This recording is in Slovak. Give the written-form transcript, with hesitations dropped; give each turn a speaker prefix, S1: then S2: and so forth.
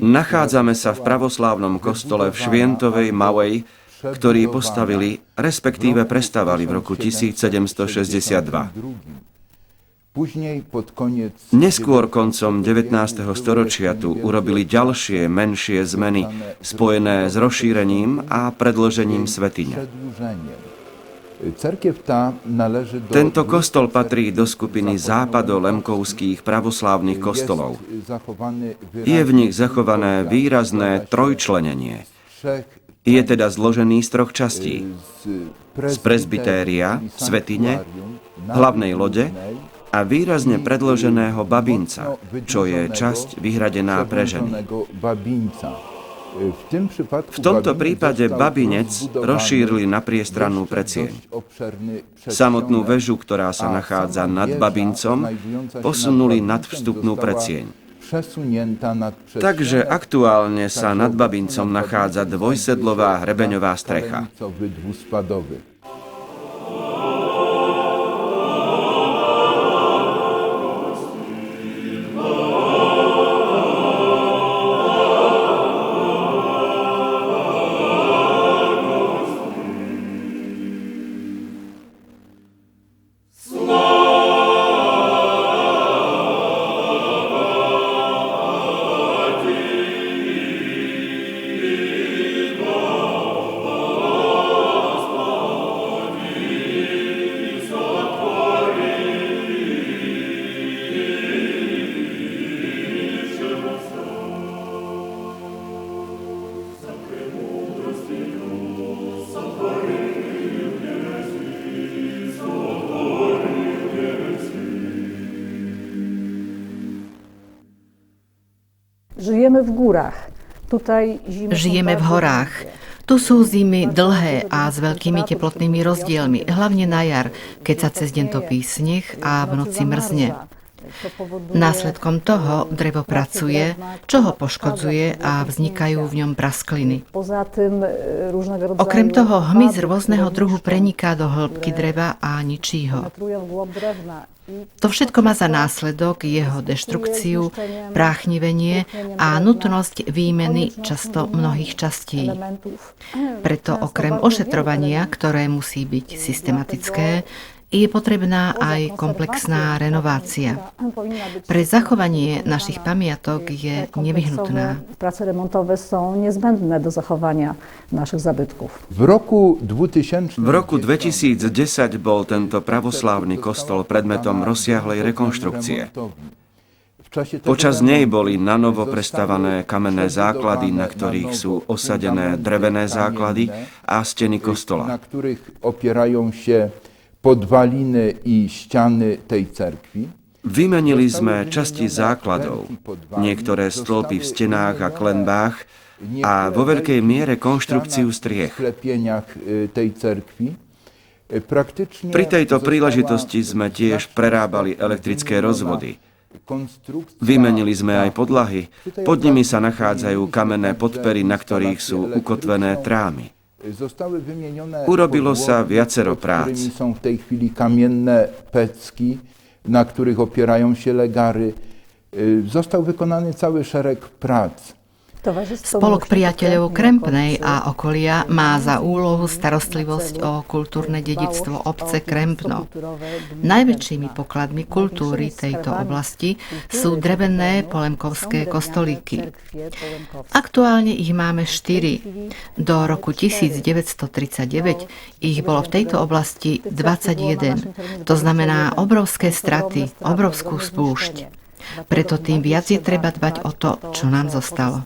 S1: Nachádzame sa v pravoslávnom kostole v Švientovej Malej, ktorý postavili, respektíve prestavali v roku 1762. Neskôr koncom 19. storočia tu urobili ďalšie menšie zmeny spojené s rozšírením a predĺžením svätyne. Tento kostol patrí do skupiny západo-lemkovských pravoslávnych kostolov. Je v nich zachované výrazné trojčlenenie. Je teda zložený z troch častí. Z presbytéria, svätyne, hlavnej lode a výrazne predĺženého babinca, čo je časť vyhradená pre ženy. V tomto prípade babinec rozšírili na priestrannú predsieň. Samotnú väžu, ktorá sa nachádza nad babincom, posunuli nad vstupnú predsieň. Takže aktuálne sa nad babincom nachádza dvojsedlová hrebeňová strecha.
S2: Žijeme v horách. Tu sú zimy dlhé a s veľkými teplotnými rozdielmi, hlavne na jar, keď sa cez deň topí sneh a v noci mrzne. Následkom toho drevo pracuje, čo ho poškodzuje a vznikajú v ňom praskliny. Okrem toho hmyz rôzneho druhu preniká do hĺbky dreva a ničí ho. To všetko má za následok jeho deštrukciu, práchnivenie a nutnosť výmeny často mnohých častí. Preto okrem ošetrovania, ktoré musí byť systematické, je potrebná aj komplexná renovácia. Pre zachovanie našich pamiatok je nevyhnutná.
S3: Prace remontowe są niezbędne do zachowania naszych zabytków.
S1: V roku 2010 bol tento pravoslávny kostol predmetom rozsiahlej rekonštrukcie. Počas nej boli nanovo prestavané kamenné základy, na ktorých sú osadené drevené základy a steny kostola.
S4: Podwaliny i ściany tej cerkwi.
S1: Vymenili sme časti základov, niektoré stĺpy v stenách a klenbách a vo veľkej miere konštrukciu striech. Pri tejto príležitosti sme tiež prerábali elektrické rozvody. Vymenili sme aj podlahy, pod nimi sa nachádzajú kamenné podpery, na ktorých sú ukotvené trámy. Urobilo sa viacero prác.
S4: Są w tej chwili kamienne pecki, na których opierają się legary. Został wykonany cały szereg prac.
S2: Spolok priateľov Krempnej a okolia má za úlohu starostlivosť o kultúrne dedičstvo obce Krempno. Najväčšími pokladmi kultúry tejto oblasti sú drevené polemkovské kostolíky. Aktuálne ich máme 4. Do roku 1939 ich bolo v tejto oblasti 21. To znamená obrovské straty, obrovskú spúšť. Preto tým viac je treba dbať o to, čo nám zostalo.